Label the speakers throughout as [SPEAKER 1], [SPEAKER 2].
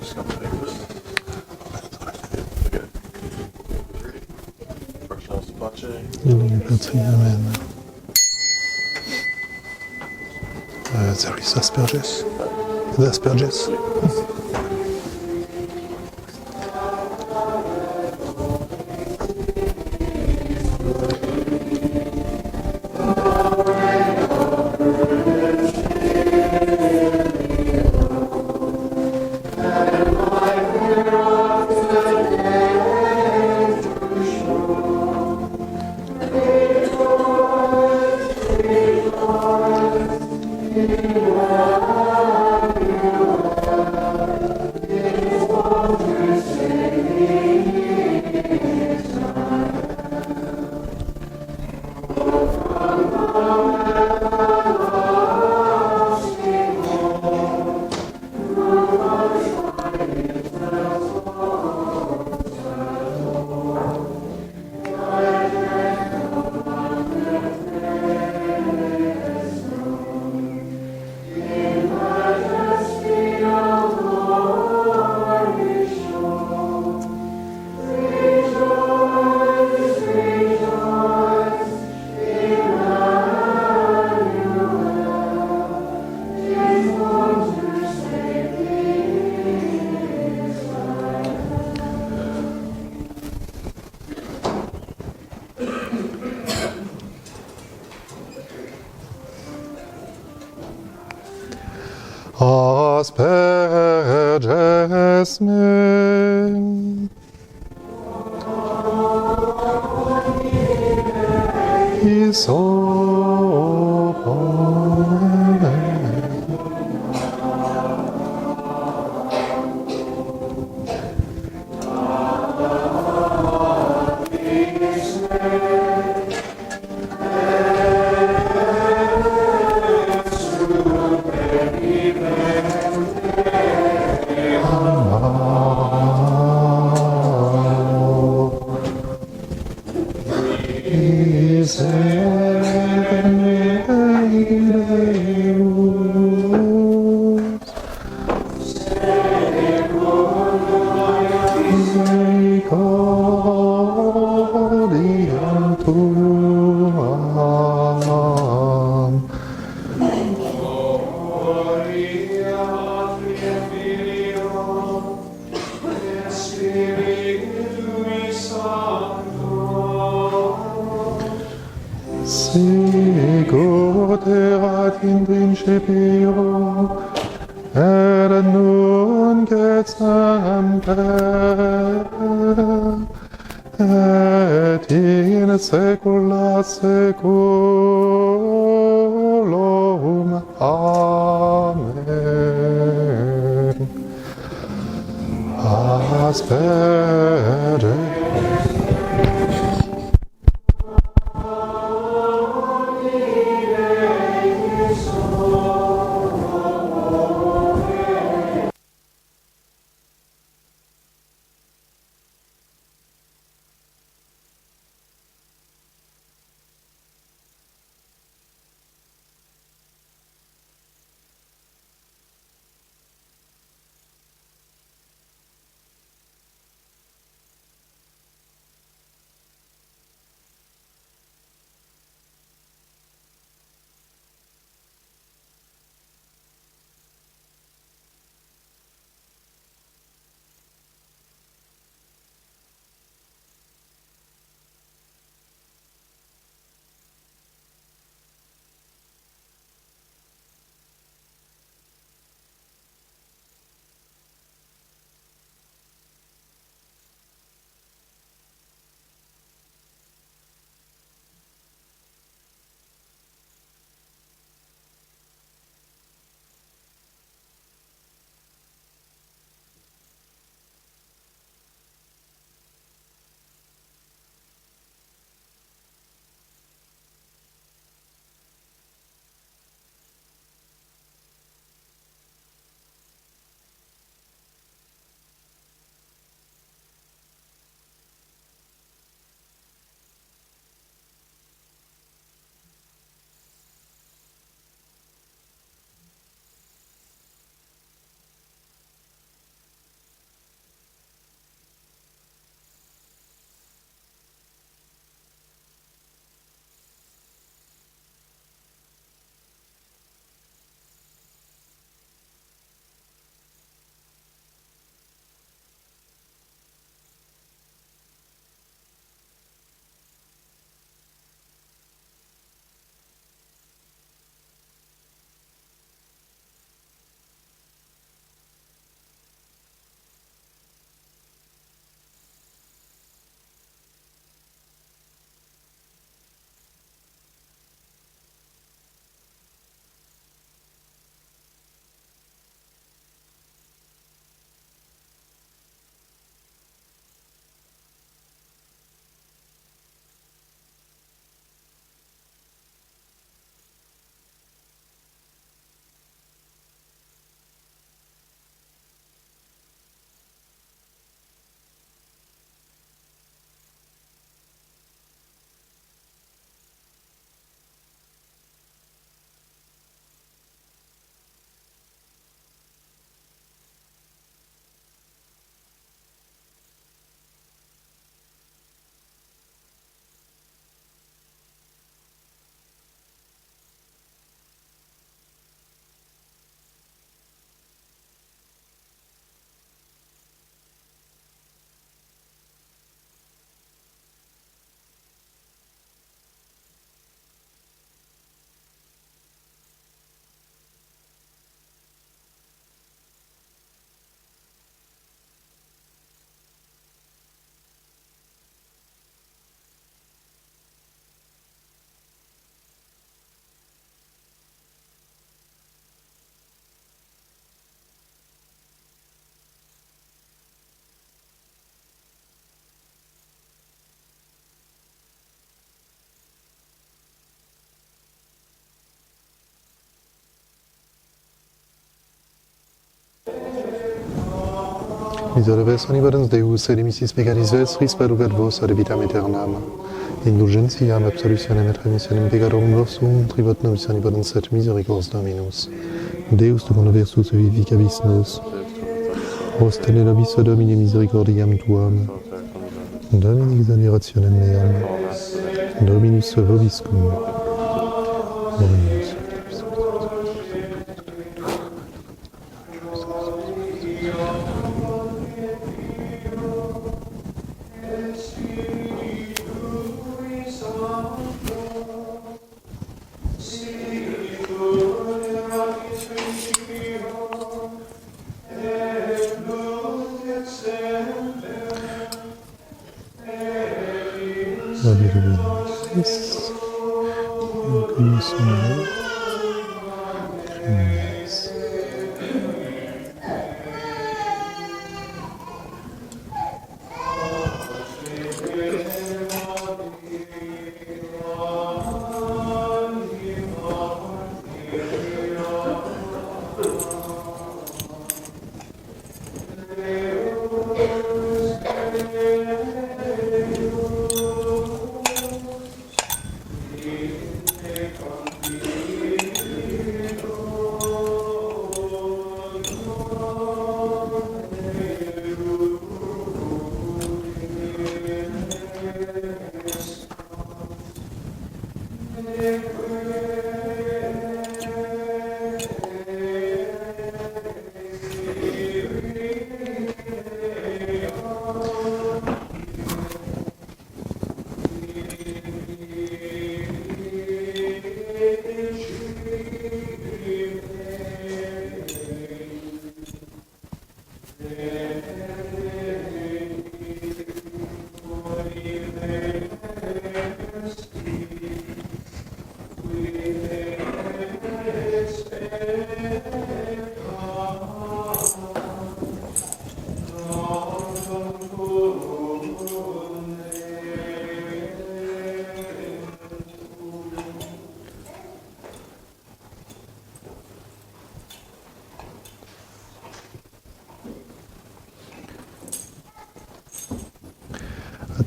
[SPEAKER 1] just come take this. Okay. 3. Fractionals to pace.
[SPEAKER 2] There is Asperges. The Asperges. Asperges me. Sicut erat in principio, et nunc et semper, et in saecula saeculorum. Amen. Asperges. Miserere nobis Deus, et dimissis peccatis vestris, perducat vos ad vitam aeternam. Indulgentiam absolutionem et remissionem peccatorum nostrum, tribuat nobis omnipotens et misericors Dominus. Deus tu conversus vivificabis nos, ostene nobis Domine misericordiam tuam, Domini exonerationem meam, Dominus vobiscum. Dominus.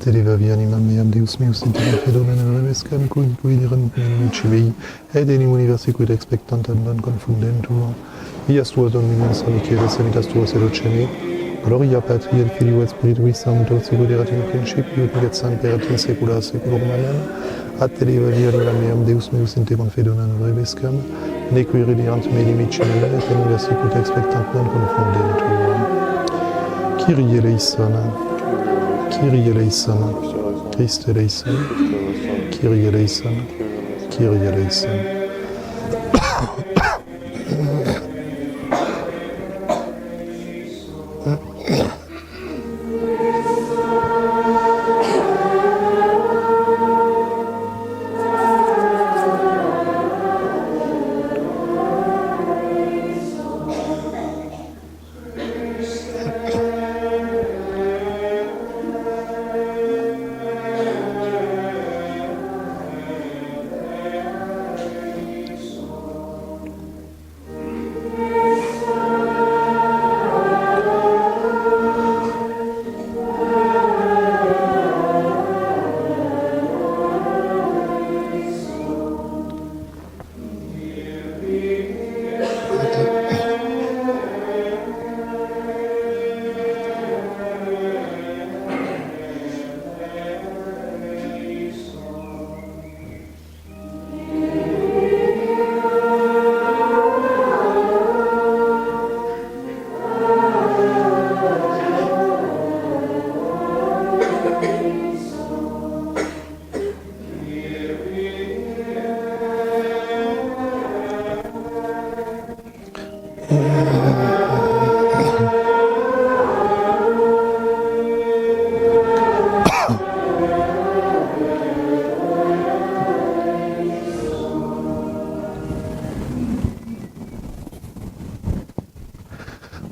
[SPEAKER 2] Televa via animam meam Deus meus in te fenomenem rebescam cui dirent menem civei et enim universi quid expectantam non confundentur vias tuas Dominum salutare sanitas tuas edocene gloria Patri et Filii et Spiritui Sancto sicut erat in principio et nunc et semper et in saecula saeculorum amen ad televa via animam meam Deus meus in te fenomenem rebescam neque redeant me dimicinem et enim universi quid expectantam non confundentur Kyrie eleison Kyrie eleison, Christe eleison, Kyrie eleison, Kyrie eleison.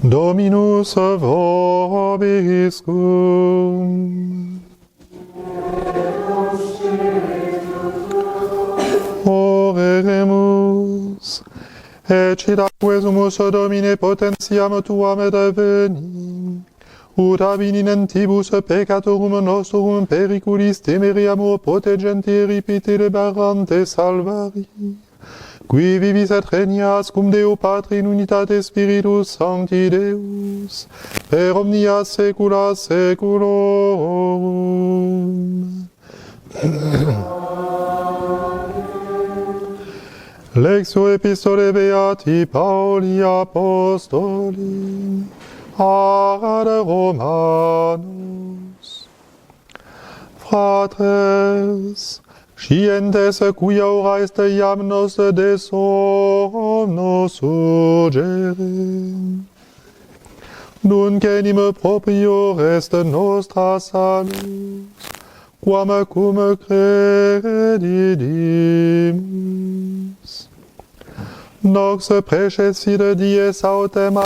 [SPEAKER 2] Dominus vobiscum. Oremus, ecit aquesumus Domine potentiam tuam et veni, ut ab inentibus peccatorum nostrum periculis temeriamur protegenti ripite liberante salvari, qui vivis et regnas cum Deo Patri in unitate Spiritus Sancti Deus, per omnia saecula saeculorum. Lectio Epistolae Beati Pauli Apostoli ad Romanos. Fratres, scientes quia ora est iam nos de somno surgere, nunc enim proprior est nostra salus, quam cum credidimus. Nox precessit dies autem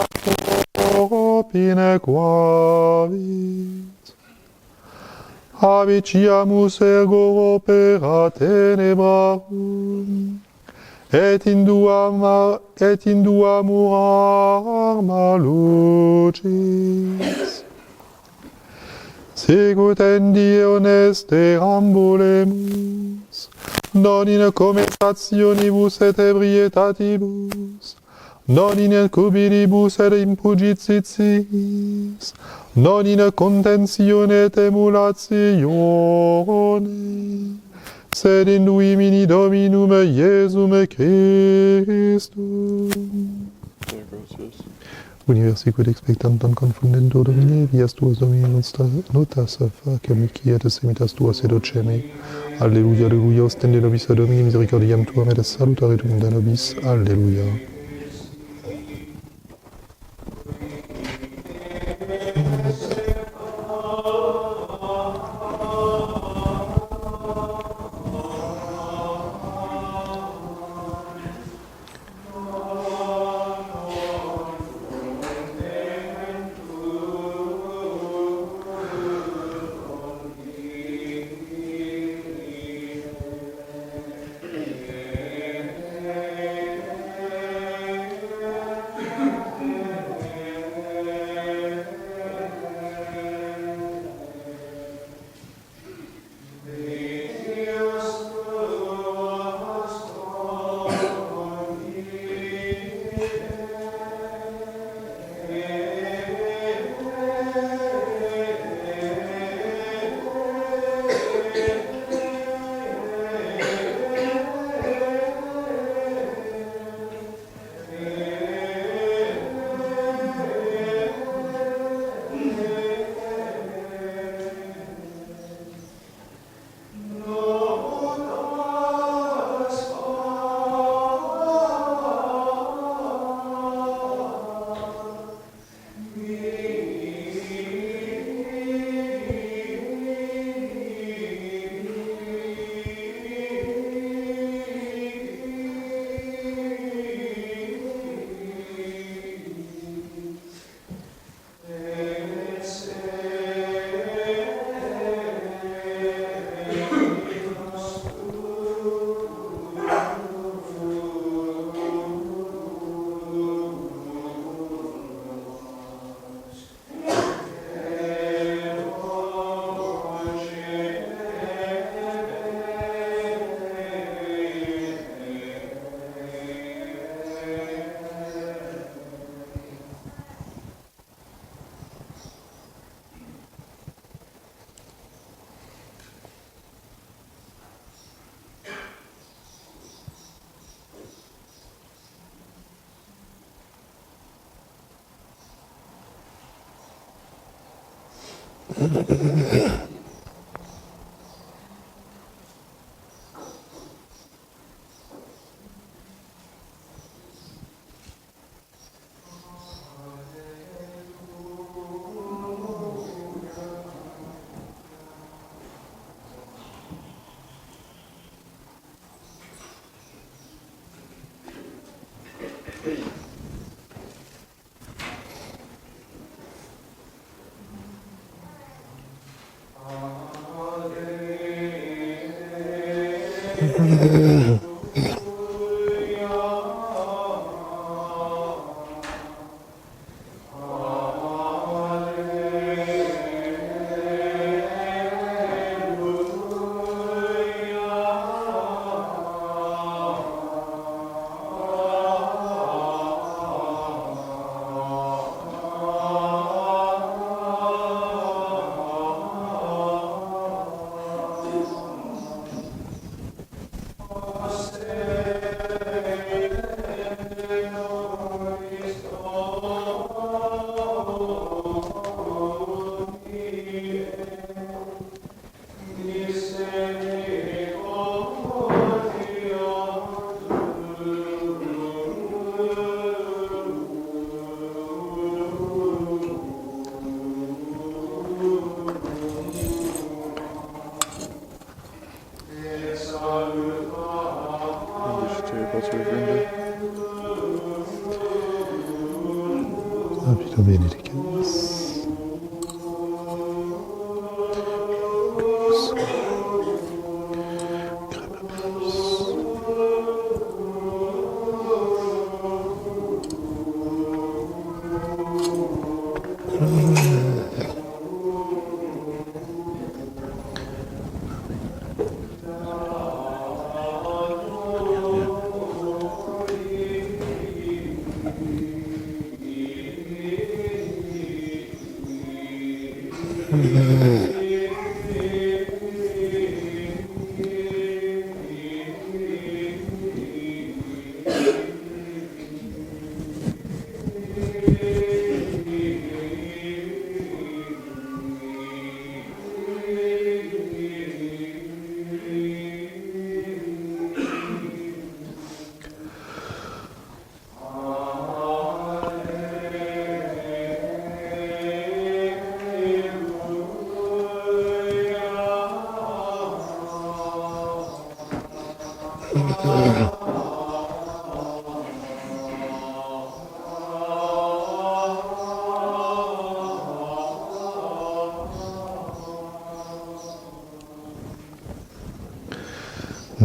[SPEAKER 2] opine quavit. Aviciamus ergo opera tenebrarum, et induamur arma lucis. Sicut in die honeste ambulemus, non in conversationibus et ebrietatibus, non in cubilibus et impugititiis, non in contentione et emulatione, sed in duimini Dominum Iesum Christum.
[SPEAKER 1] There goes this.
[SPEAKER 2] Universiquid expectantam confundentur Domine, vias tuas Domine notas facem, quiet semitas tuas edoceme. Alleluia, alleluia, ostende nobis Domini misericordiam tuam et salutaretum de nobis. Alleluia. Christ.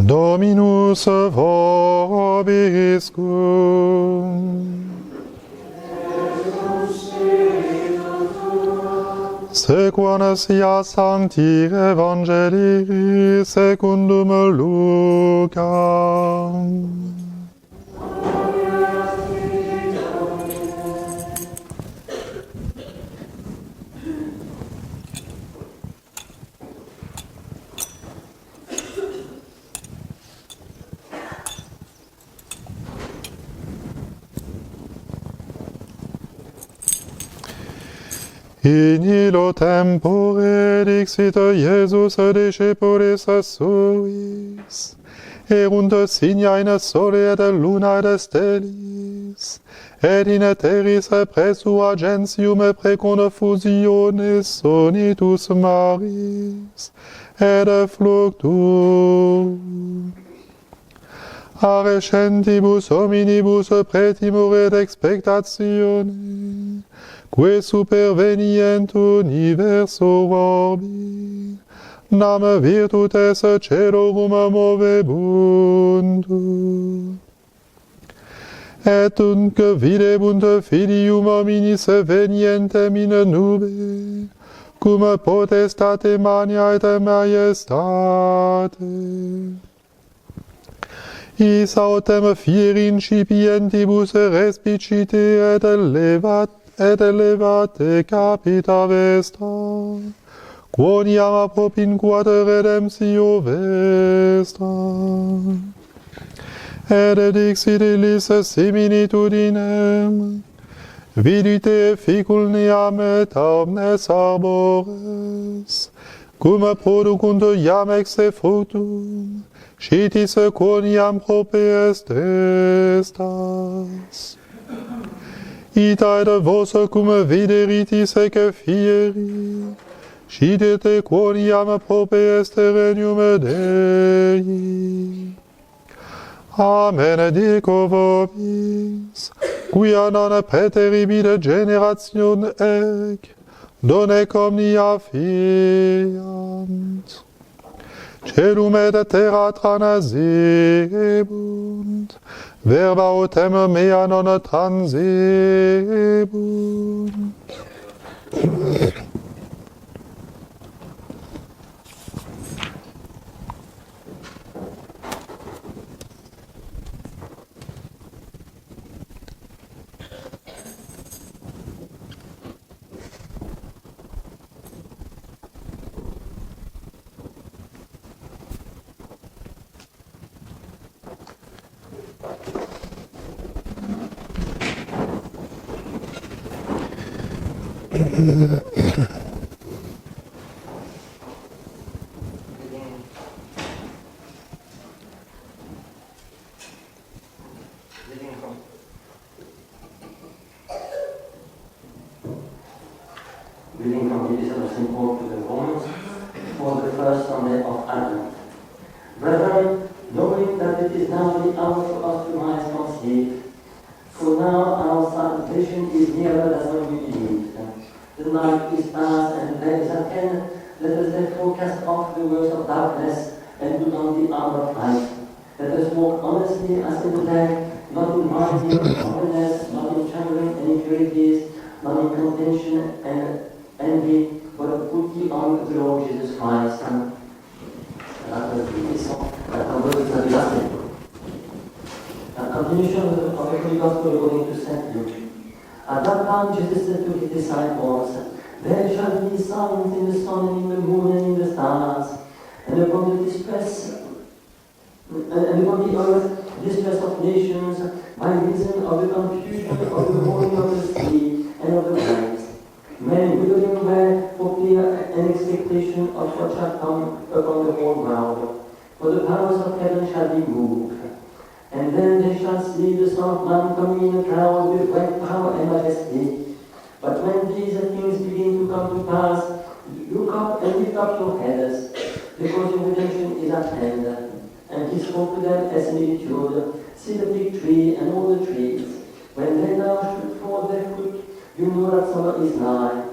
[SPEAKER 2] Dominus vobiscum. Sequanesia Sancti Evangelii secundum Lucam. In illo tempore dixit Iesus discipulis suis, erunt signa in sole et luna et stellis, et in terris presua gentium preconfusiones sonitus maris, et fluctus. Arescentibus hominibus pretimur et expectatione, que supervenient universo orbi, nam virtutes celorum movebuntur. Et tunc videbunt filium hominis venientem in nube, cum potestate mania et majestate. Is autem fieri incipientibus respicite et elevate capita vesta, quoniam apropinquat redemptio vestra. Et dixit illis similitudinem, vidite ficulneam et omnes arbores, cum producunt iam exe fructum, scitis quoniam prope est estas. Ita et vos cum videritis ec fieri, scidete quoniam prope est regnum Dei. Amen dico vobis, quia non preteribile generation ec, donec omnia fiant. Celum et terra transibunt, verba autem mea non transibunt.
[SPEAKER 3] Reading from the Epistle of St. Paul to the Romans for the first Sunday of Advent. Brethren, knowing that it is now the hour for us to rise from sleep, for now our salvation is nearer than when we believed, and the night is past and the day is at hand. Let us therefore cast off the works of darkness and put on the armor of light. Let us walk honestly as in the day, not in rioting, openness, not in chambering and impurities, not in contention and envy, but put ye on the Lord Jesus Christ. And that was the epistle that converted the last. A continuation of the Holy Gospel according to St. Luke. At that time Jesus said to his disciples, there shall be signs in the sun and in the moon and in the stars, and upon the distress and upon the earth distress of nations, by reason of the confusion of the roaring of the sea and of the waves. Men withering away for fear and expectation of what shall come upon the whole world. For the powers of heaven shall be moved. And then they shall see the Son of Man coming in a cloud with great power and majesty. But when these things begin to come to pass, look up and lift up your heads, because your redemption is at hand. And he spoke to them as similitude. See the fig tree and all the trees. When they now shoot forth their fruit, you know that summer is nigh.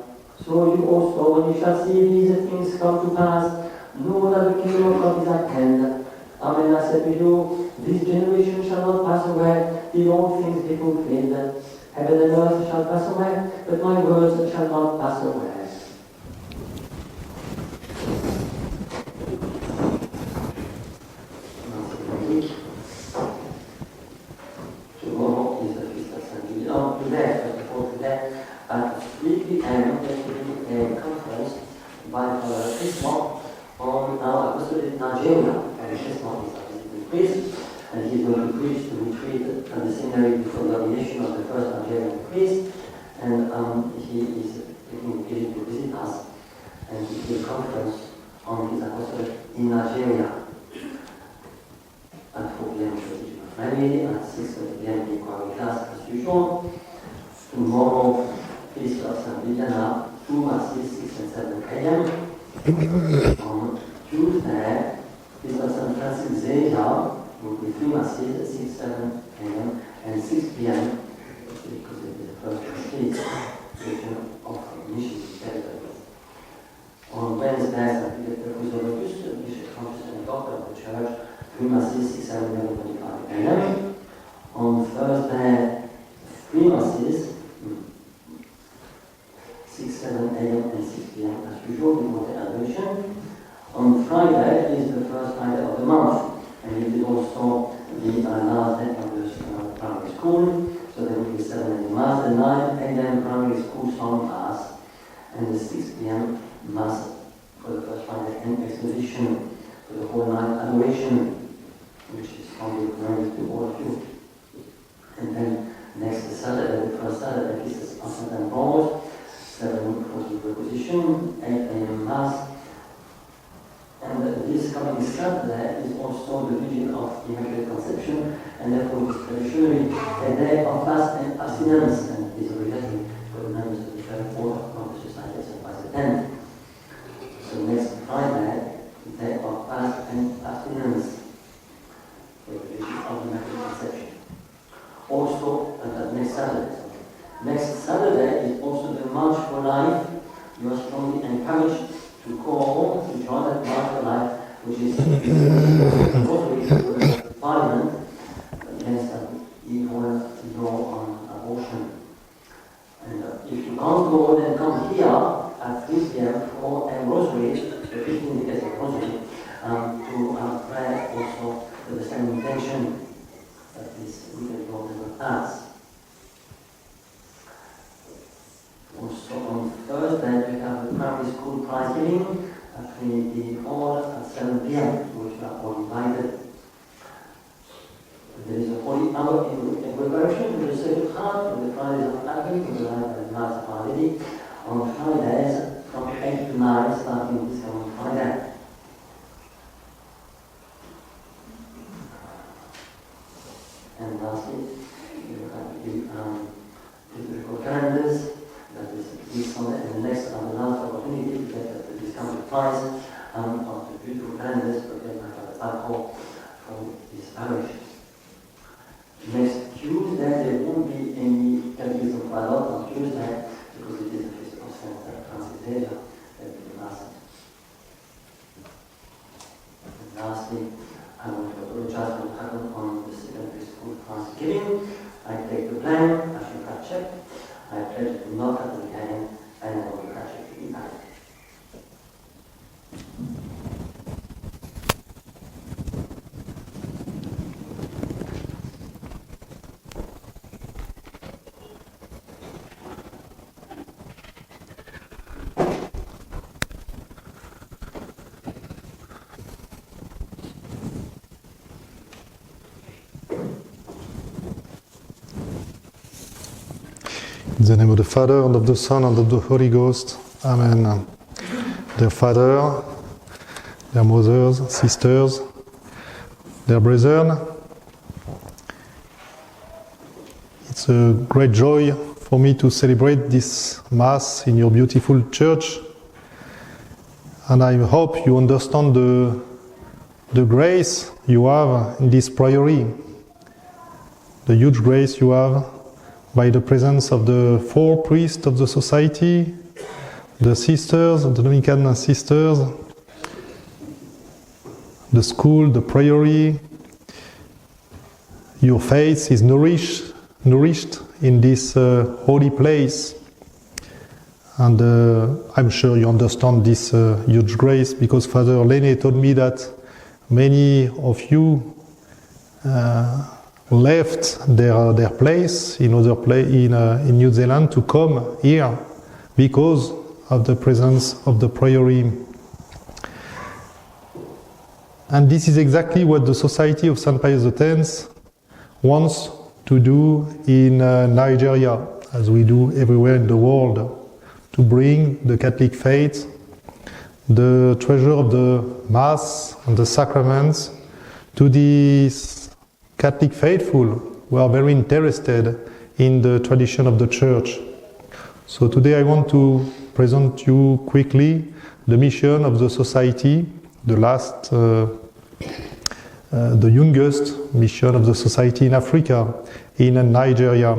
[SPEAKER 3] So you also, when you shall see these things come to pass, know that the kingdom of God is at hand. Amen, I say to you, this generation shall not pass away, till all things be fulfilled. Heaven and earth shall pass away, but my words shall not pass away. Tomorrow is the feast of St. Julian. Today, first of all, today, at 3 p.m., there will be a conference by Father Christophe on our apostolate in Nigeria. And Christophe is a visiting priest, and he's going to preach the retreat at the seminary before the ordination of the first Nigerian priest. And he is taking the occasion to visit us, and he will conference on his apostolate in Nigeria at 4 p.m. Friday, at 6:30 p.m. inquiry class as usual. Tomorrow, feast of St. Viviana, 2 masses, 6 and 7 a.m. On Tuesday, feast of St. Francis Xavier will be 3 masses, 6, 7 a.m. and 6 p.m. because it is the first retreat of mission territories. On Wednesday, St. Peter Chrysologus, Bishop Francis and Doctor of the Church, 3 masses, 6, 7, 11, 25 a.m. On Thursday, 3 masses, 6, 7 a.m. and 6 p.m. as usual, before the adoration. On Friday is the first Friday of the month, and it is also the last day of the primary school. So there will be 7 a.m. Mass, the 9 a.m. primary school song Mass, and the 6 p.m. Mass for the first Friday, and exposition for the whole night adoration, which is only learned to all of you. And then next Saturday, the first Saturday, this is on St. Ambrose, 7:40 preposition, 8 a.m. Mass. And this coming Saturday is also the Vigil of Immaculate Conception, and therefore is traditionally a day of fast and abstinence, and is obligatory for the members of the Church or of the Society of St. Pius X. So next Friday, day of fast and abstinence for the Vigil of Immaculate Conception. Also, next Saturday. Next Saturday is also the March for Life. You are strongly encouraged to call, to join that March for Life, which is totally the Parliament against an evil law on abortion. And if you can't go, then come here at 3 p.m. for a rosary, the 15 days of rosary, to pray also with the same intention that is we can go to the past. Also on Thursday we have the primary school prize giving at Trinity Hall at 7 p.m. to which we are all invited. There is a holy hour in preparation with the Sacred Heart, with the Fridays of Advent, with the Life and Mass of Our Lady, on Fridays from 8 to 9, starting this coming Friday. And lastly, you have the liturgical calendars. That is this Sunday and the next and the last opportunity to get the discounted price of the beautiful calendars prepared by Father Paco from this parish. Next Tuesday there won't be any catechism for a lot on Tuesday because it is the feast of St. zeer belasting. Lastly, I want to apologize for what happened on the secondary school Thanksgiving. I take the blame, I should have checked. I pledge to not happen again, and I will catch it to be back.
[SPEAKER 2] In the name of the Father, and of the Son, and of the Holy Ghost. Amen. Dear Father, dear mothers, sisters, dear brethren, it's a great joy for me to celebrate this Mass in your beautiful church. And I hope you understand the grace you have in this priory, the huge grace you have by the presence of the 4 priests of the society, the sisters, the Dominican sisters, the school, the priory. Your faith is nourished in this holy place. And I'm sure you understand this huge grace, because Father Lene told me that many of you left their place in New Zealand to come here because of the presence of the priory. And this is exactly what the Society of St. Pius X wants to do in Nigeria, as we do everywhere in the world, to bring the Catholic faith, the treasure of the Mass and the sacraments, to these Catholic faithful who are very interested in the tradition of the Church. So today I want to present you quickly the mission of the Society, the youngest mission of the Society in Africa, in Nigeria.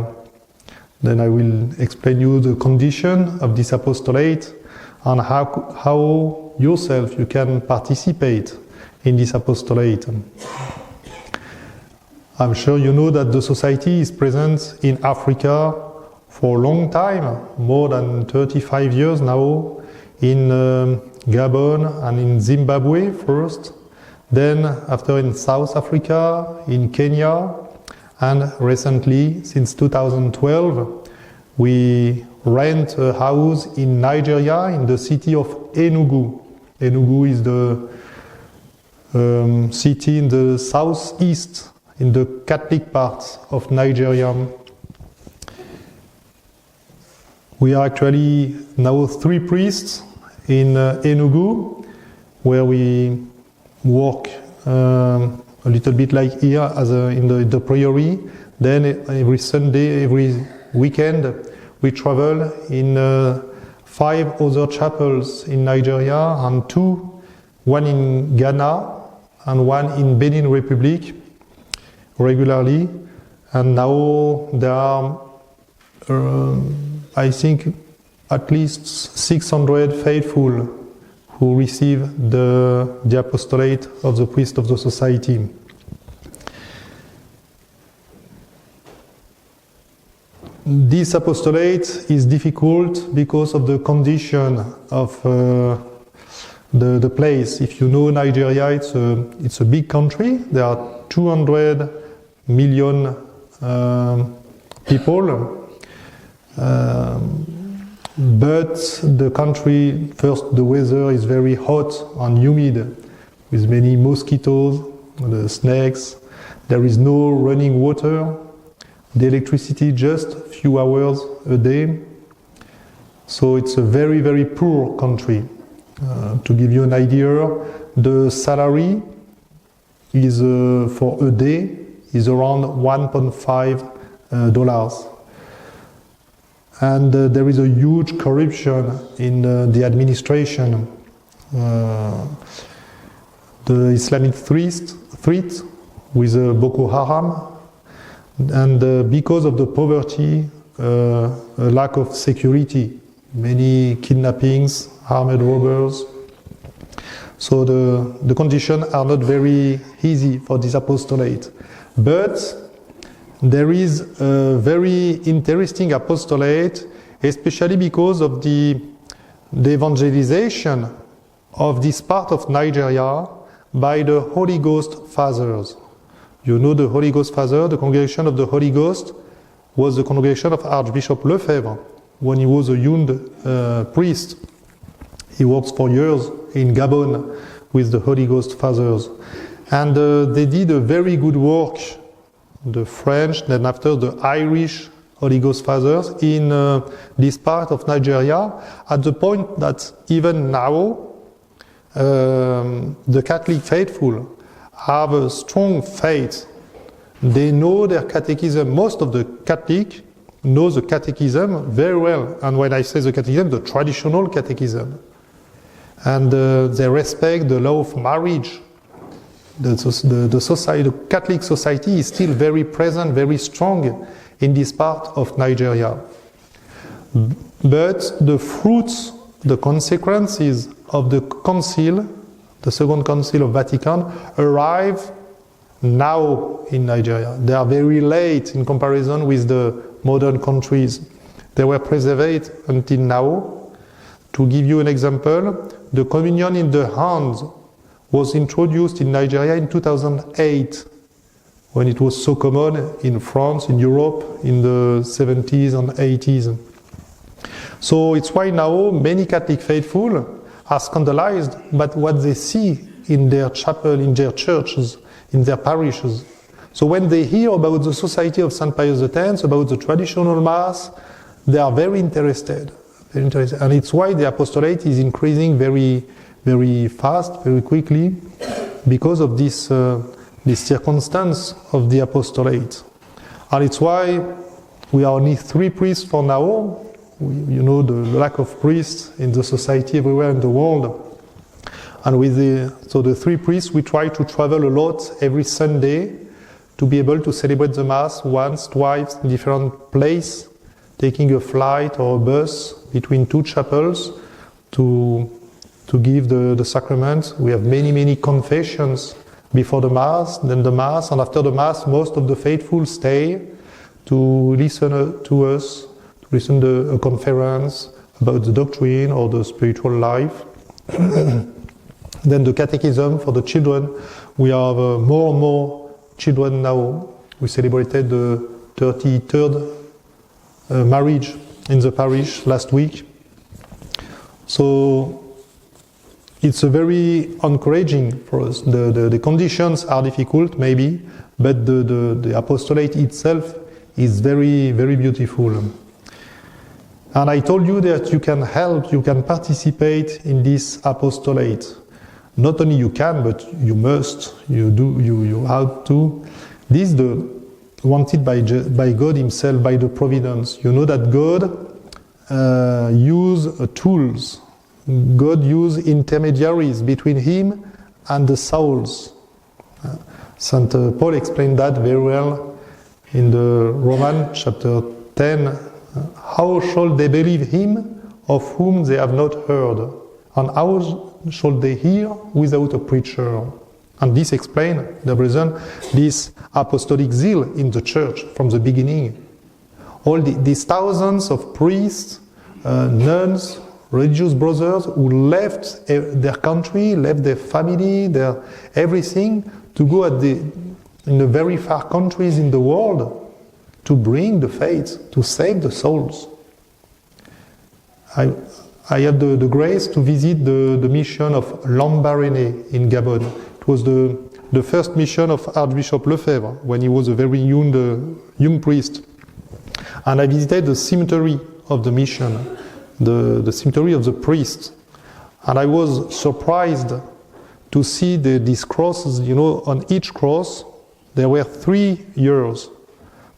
[SPEAKER 2] Then I will explain you the condition of this apostolate and how yourself you can participate in this apostolate. I'm sure you know that the Society is present in Africa for a long time, more than 35 years now, in Gabon and in Zimbabwe first, then after in South Africa, in Kenya, and recently, since 2012, we rent a house in Nigeria, in the city of Enugu. Enugu is the city in the southeast, in the Catholic part of Nigeria. We are actually now 3 priests in Enugu, where we work a little bit like here as in the priory. Then every Sunday, every weekend, we travel in 5 other chapels in Nigeria, and 2, one in Ghana and one in Benin Republic, regularly. And now there are, I think, at least 600 faithful who receive the apostolate of the priest of the Society. This apostolate is difficult because of the condition of the place. If you know Nigeria, it's a big country. There are 200 million people. But the country, first, the weather is very hot and humid, with many mosquitoes, the snakes. There is no running water. The electricity just a few hours a day. So it's a very, very poor country. To give you an idea, the salary is for a day is around $1.5. And there is a huge corruption in the administration. The Islamic threat with Boko Haram, and because of the poverty, a lack of security, many kidnappings, armed robbers. So the conditions are not very easy for this apostolate. But there is a very interesting apostolate, especially because of the evangelization of this part of Nigeria by the Holy Ghost Fathers. You know the Holy Ghost Father, the congregation of the Holy Ghost was the congregation of Archbishop Lefebvre when he was a young priest. He worked for years in Gabon with the Holy Ghost Fathers. And they did a very good work, the French, then after the Irish Holy Ghost Fathers in this part of Nigeria, at the point that even now the Catholic faithful have a strong faith. They know their catechism. Most of the Catholic know the catechism very well. And when I say the catechism, the traditional catechism. And they respect the law of marriage. The society, the Catholic society is still very present, very strong in this part of Nigeria. But the fruits, the consequences of the Council, the Second Council of Vatican, arrive now in Nigeria. They are very late in comparison with the modern countries. They were preserved until now. To give you an example, the communion in the hands was introduced in Nigeria in 2008, when it was so common in France, in Europe, in the 70s and 80s. So it's why now many Catholic faithful are scandalized by what they see in their chapel, in their churches, in their parishes. So when they hear about the Society of St. Pius X, about the traditional Mass, they are very interested. And it's why the apostolate is increasing very, very fast, very quickly, because of this circumstance of the apostolate. And it's why we are only 3 priests for now. You know the lack of priests in the society everywhere in the world. And with the 3 priests, we try to travel a lot every Sunday to be able to celebrate the Mass once, twice in different places, taking a flight or a bus between 2 chapels to give the sacrament. We have many confessions before the Mass, then the Mass, and after the Mass, most of the faithful stay to listen to us, to listen to a conference about the doctrine or the spiritual life. Then the catechism for the children. We have more and more children now. We celebrated the 33rd marriage in the parish last week. So it's a very encouraging for us. The conditions are difficult, maybe, but the apostolate itself is very, very beautiful. And I told you that you can help, you can participate in this apostolate. Not only you can, but you must, you have to. This is wanted by God Himself, by the providence. You know that God uses tools. God uses intermediaries between Him and the souls. St. Paul explained that very well in the Romans chapter 10. How shall they believe Him of whom they have not heard? And how shall they hear without a preacher? And this explains the reason this apostolic zeal in the church from the beginning. All these thousands of priests, nuns, religious brothers who left their country, left their family, their everything to go in the very far countries in the world to bring the faith, to save the souls. I had the grace to visit the mission of Lambaréné in Gabon. It was the first mission of Archbishop Lefebvre when he was a very young priest. And I visited the cemetery of the mission, the cemetery of the priests. And I was surprised to see these crosses. You know, on each cross there were 3 years: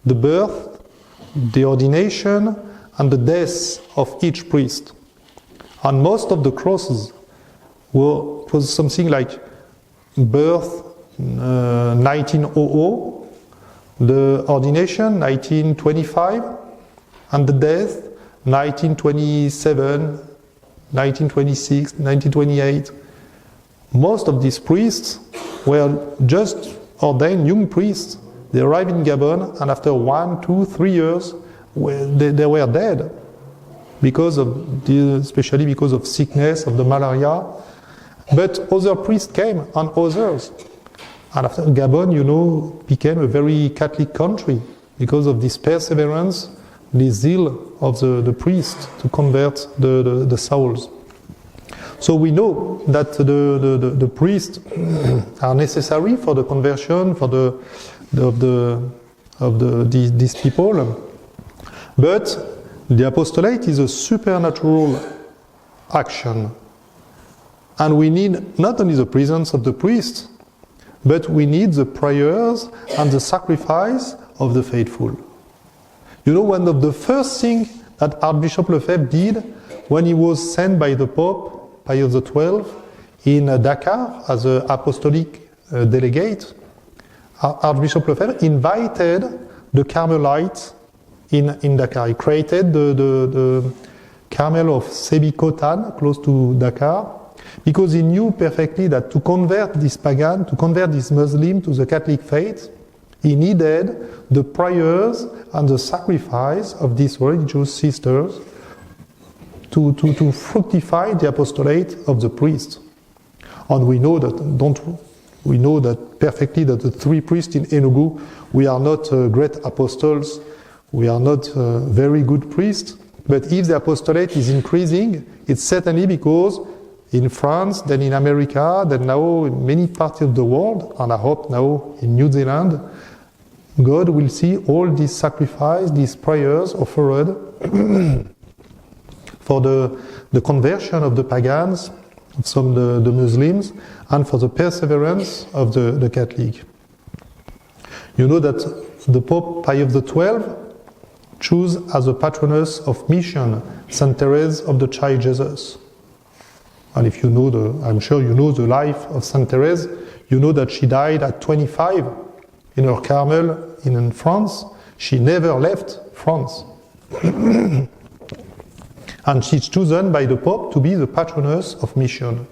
[SPEAKER 2] the birth, the ordination, and the death of each priest. And most of the crosses was something like birth 1900, the ordination 1925, and the death 1927, 1926, 1928. Most of these priests were just ordained young priests. They arrived in Gabon, and after 1, 2, 3 years, they were dead, especially because of sickness, of the malaria. But other priests came, and others. And after Gabon, became a very Catholic country because of this perseverance, the zeal of the priests to convert the souls. So we know that the priests are necessary for the conversion of these people, but the apostolate is a supernatural action, and we need not only the presence of the priest, but we need the prayers and the sacrifice of the faithful. One of the first things that Archbishop Lefebvre did when he was sent by the Pope Pius XII in Dakar as an apostolic delegate, Archbishop Lefebvre invited the Carmelites in Dakar. He created the Carmel of Sébikotane, close to Dakar, because he knew perfectly that to convert this pagan, to convert this Muslim to the Catholic faith, he needed the prayers and the sacrifice of these religious sisters to fructify the apostolate of the priests. And we know that perfectly that the 3 priests in Enugu, we are not great apostles, we are not very good priests, but if the apostolate is increasing, it's certainly because in France, then in America, then now in many parts of the world, and I hope now in New Zealand, God will see all these sacrifices, these prayers offered for the conversion of the pagans, some the Muslims, and for the perseverance of the Catholic. You know that the Pope Pius XII chose as a patroness of mission Saint Therese of the Child Jesus. And if you know I'm sure you know the life of Saint Therese, you know that she died at 25 in her Carmel in France. She never left France. And she's chosen by the Pope to be the patroness of mission.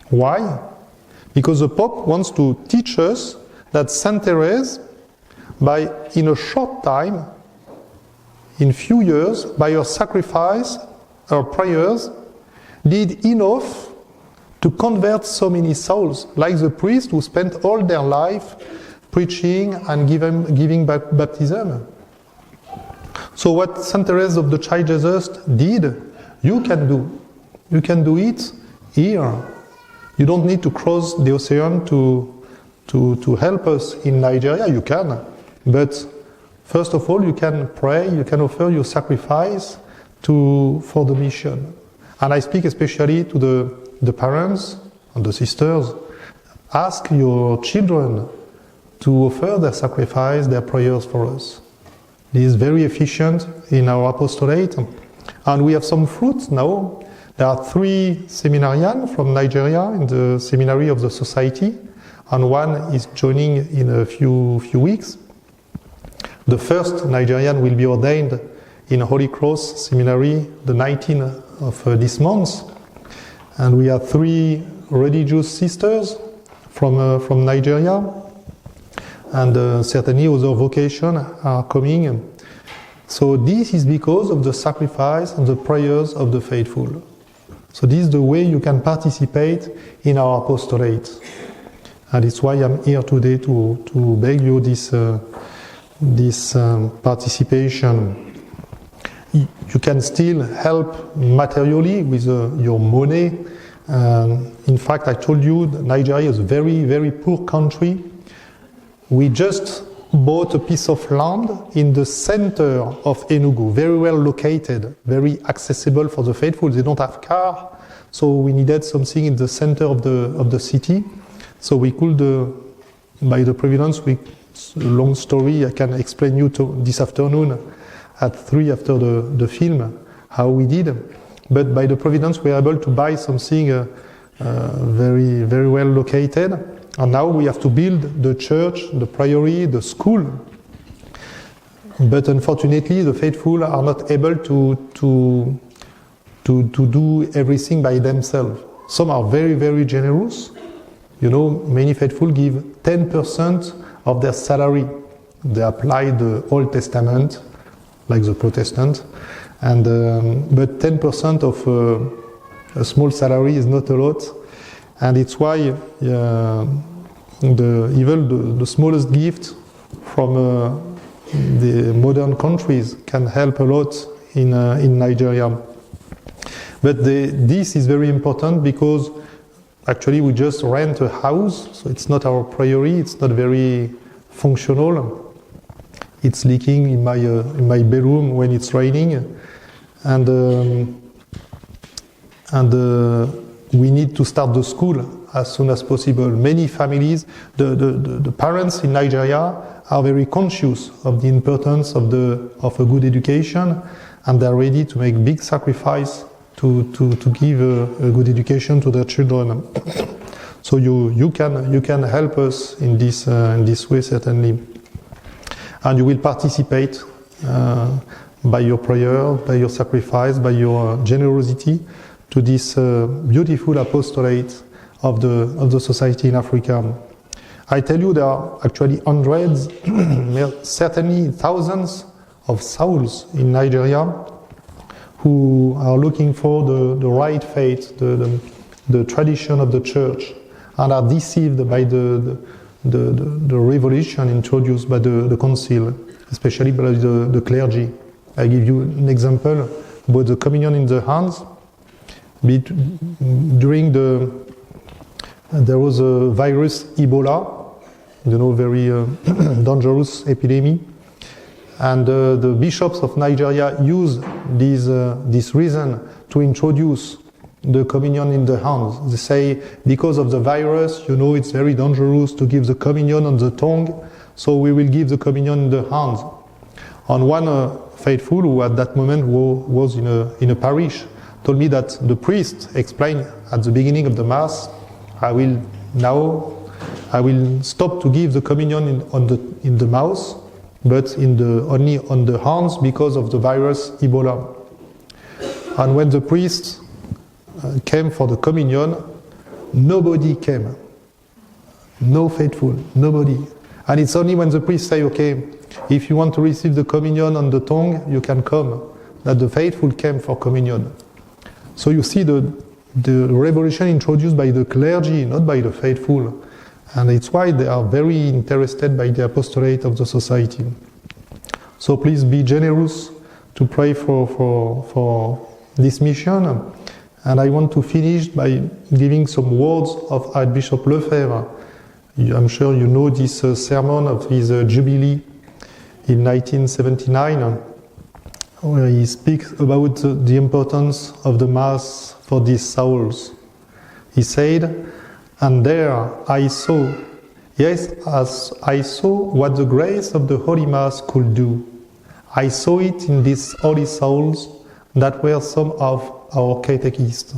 [SPEAKER 2] Why? Because the Pope wants to teach us that Saint Therese, in a short time, in few years, by her sacrifice, her prayers, did enough to convert so many souls, like the priests who spent all their life preaching and giving baptism. So what Saint Therese of the Child Jesus did, you can do. You can do it here. You don't need to cross the ocean to help us in Nigeria. You can. But first of all, you can pray, you can offer your sacrifice for the mission. And I speak especially to the parents and the sisters. Ask your children to offer their sacrifice, their prayers for us. This is very efficient in our apostolate. And we have some fruits now. There are 3 seminarians from Nigeria in the seminary of the society, and one is joining in a few weeks. The first Nigerian will be ordained in Holy Cross Seminary the 19th of this month. And we have 3 religious sisters from Nigeria, and certainly other vocations are coming. So this is because of the sacrifice and the prayers of the faithful. So this is the way you can participate in our apostolate. And it's why I'm here today to beg you this participation. You can still help materially with your money. In fact, I told you that Nigeria is a very, very poor country. We just bought a piece of land in the center of Enugu, very well located, very accessible for the faithful. They don't have car, so we needed something in the center of the city. So we could, by the providence, long story I can explain you this afternoon at 3 after the film, how we did. But by the providence we were able to buy something very, very well located. And now we have to build the church, the priory, the school. But unfortunately, the faithful are not able to do everything by themselves. Some are very, very generous. You know, many faithful give 10% of their salary. They apply the Old Testament, like the Protestant, and but 10% of a small salary is not a lot, and it's why the smallest gift from the modern countries can help a lot in Nigeria. But this is very important because actually we just rent a house, so it's not our priority, it's not very functional. It's leaking in my bedroom when it's raining, and we need to start the school as soon as possible. Many families, the parents in Nigeria are very conscious of the importance of a good education, and they're ready to make big sacrifice to give a good education to their children. So you can help us in this way, certainly. And you will participate by your prayer, by your sacrifice, by your generosity to this beautiful apostolate of the society in Africa. I tell you, there are actually hundreds, certainly thousands of souls in Nigeria who are looking for the right faith, the tradition of the church, and are deceived by the revolution introduced by the council, especially by the clergy. I give you an example about the communion in the hands. There was a virus, Ebola, very dangerous epidemic, and the bishops of Nigeria used this reason to introduce the communion in the hands. They say, because of the virus, it's very dangerous to give the communion on the tongue, so we will give the communion in the hands. And one faithful who at that moment was in a parish told me that the priest explained at the beginning of the Mass, I will stop to give the communion in the mouth, but only on the hands because of the virus Ebola. And when the priest came for the communion, nobody came. No faithful, nobody. And it's only when the priest say, okay, if you want to receive the communion on the tongue, you can come, that the faithful came for communion. So you see the revolution introduced by the clergy, not by the faithful. And it's why they are very interested by the apostolate of the society. So please be generous to pray for this mission. And I want to finish by giving some words of Archbishop Lefebvre. I'm sure you know this sermon of his Jubilee in 1979, where he speaks about the importance of the Mass for these souls. He said, and there I saw, yes, as I saw what the grace of the Holy Mass could do. I saw it in these holy souls that were some of our catechists.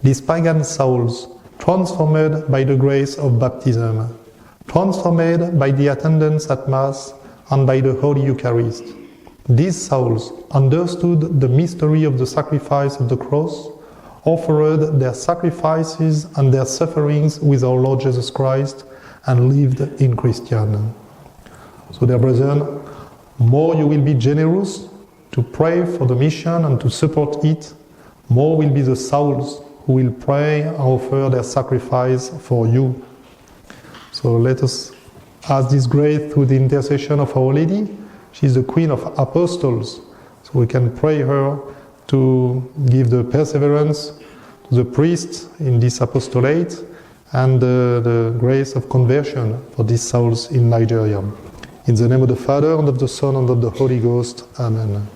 [SPEAKER 2] These pagan souls, transformed by the grace of baptism, transformed by the attendance at Mass and by the Holy Eucharist. These souls understood the mystery of the sacrifice of the cross, offered their sacrifices and their sufferings with our Lord Jesus Christ, and lived in Christian. So, dear brethren, more you will be generous to pray for the mission and to support it, more will be the souls who will pray and offer their sacrifice for you. So let us ask this grace through the intercession of Our Lady. She is the Queen of Apostles, so we can pray her to give the perseverance to the priests in this apostolate and the grace of conversion for these souls in Nigeria. In the name of the Father, and of the Son, and of the Holy Ghost. Amen.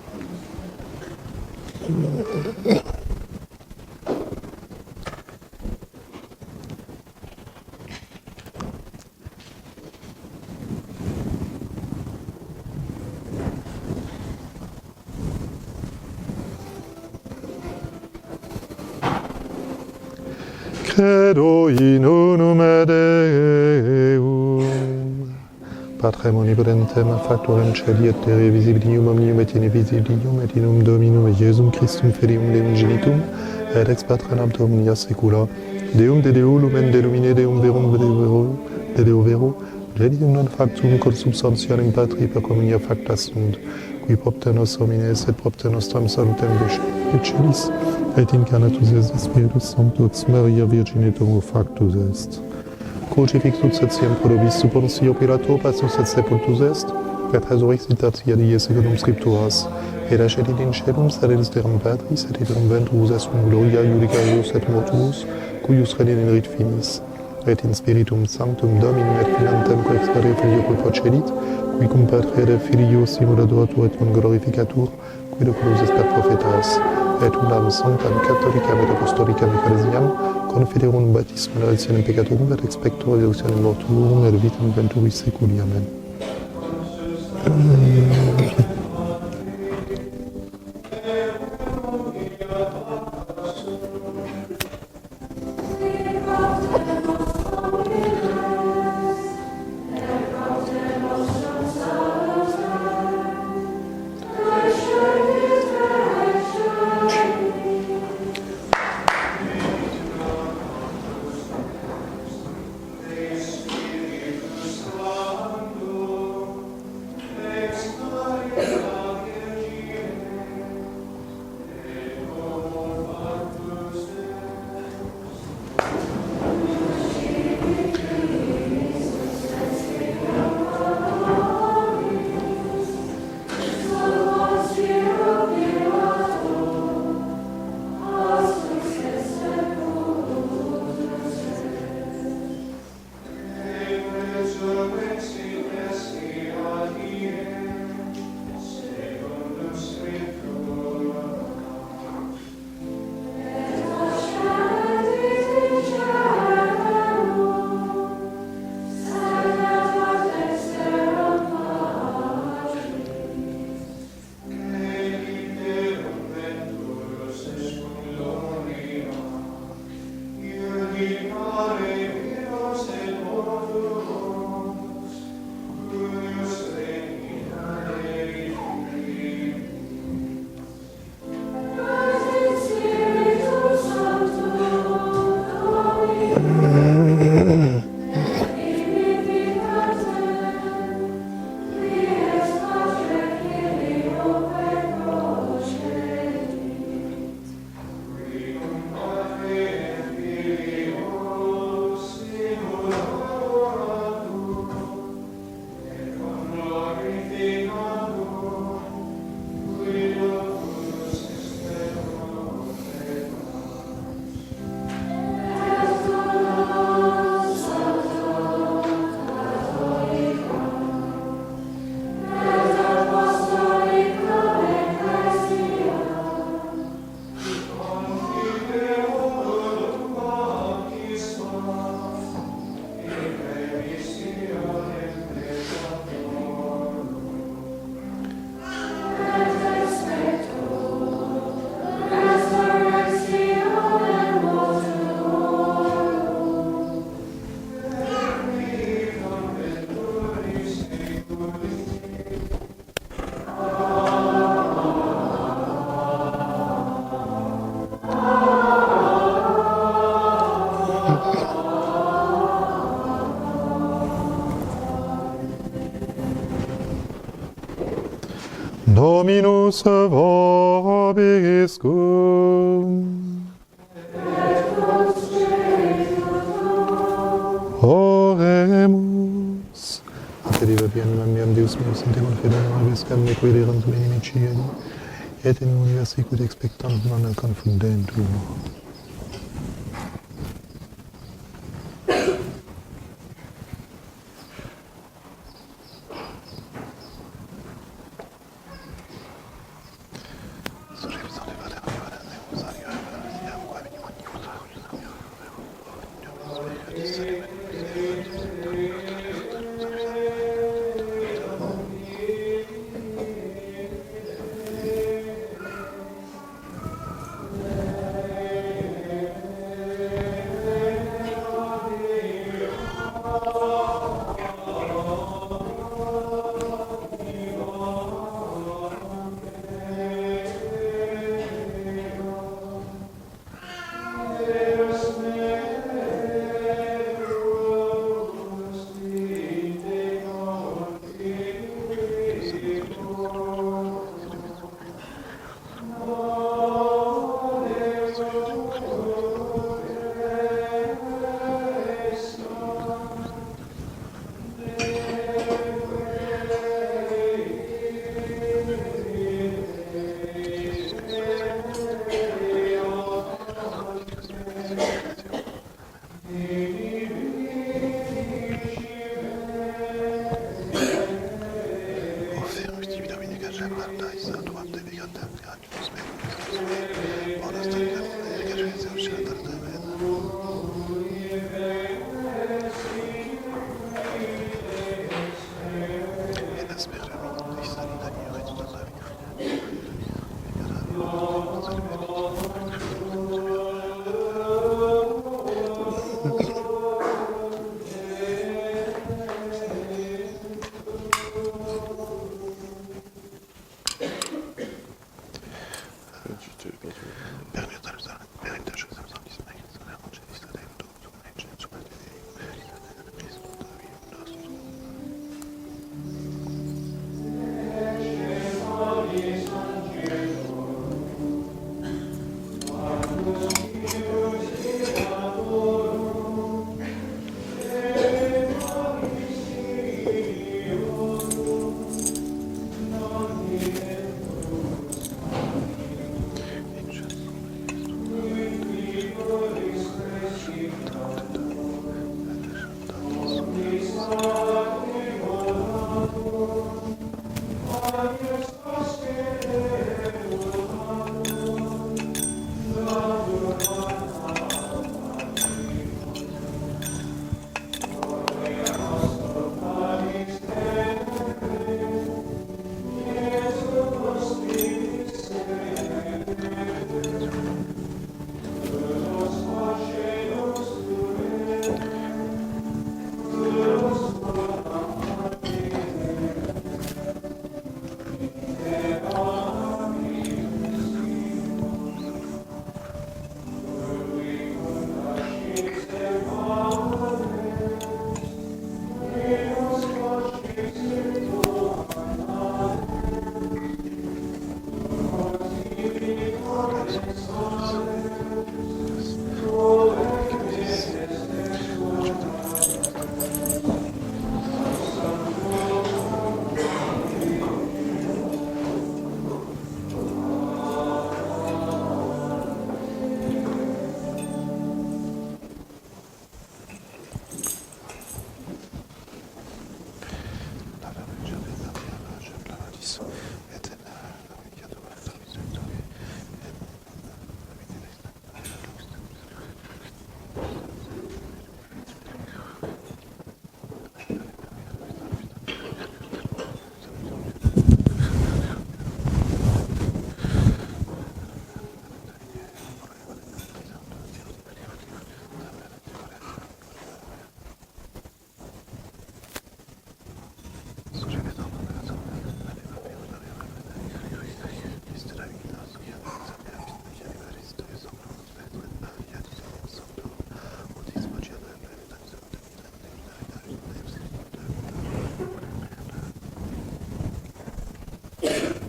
[SPEAKER 2] Credo in unum Deum, patrem omnipotentem, factorem celi et terrae visibilium omnium et invisibilium et in Dominum Iesum Christum filium Deum genitum et ex patrem ab omnia saecula Deum de Deo lumen de lumine Deum verum de Deo vero Genitum non factum consubstantialem patri per communia facta sunt qui propter nos homines et propter nostram salutem de celis et incarnatus est Spiritus Sanctus Maria Virginetum factus est Crucifixus et siem probis sub Pontio Pilato passus et sepultus est et resurrexitatia dies secundum scripturas et ascendit in caelum salens terram Patris et iterum ventrus est cum gloria iudicarius et mortuus cuius regnat in rit finis et in Spiritum Sanctum Dominum et filantem quo ex Maria Filio quo procelit qui cum Patre et Filio simuladoratur et cum glorificatur qui loculos est per prophetas et unam sanctam catholicam et apostolicam ecclesiam confederum baptismum redentionem peccatorum et expecto resurrectionem mortuorum et vitam venturis seculi. Amen. Dominus vobiscum. Oremus. Ate Deo anima meam Deus meus in te confidere vobiscum me quaerirant me inimici et in universi quid expectant non confundentur.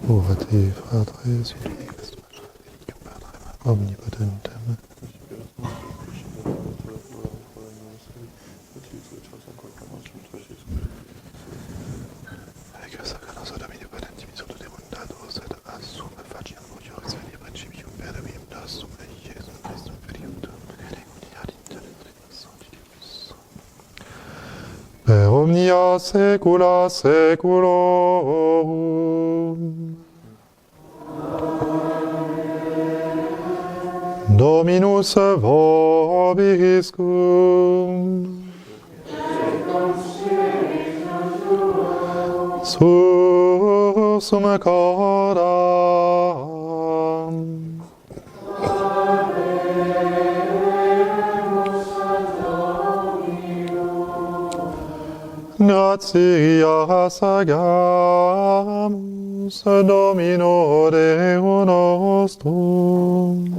[SPEAKER 2] Ora te, fratres, et omnipotentem, ecce sacra nostra Domine potenti misura de bondados et assume faciam glorioris veni principium per viam dassum et Iesum Christum filium ad intelligis sanctius. Per omnia saecula saeculorum. Dominus vobiscum. Sursum coram. Gratias agamus Domino Deo nostrum.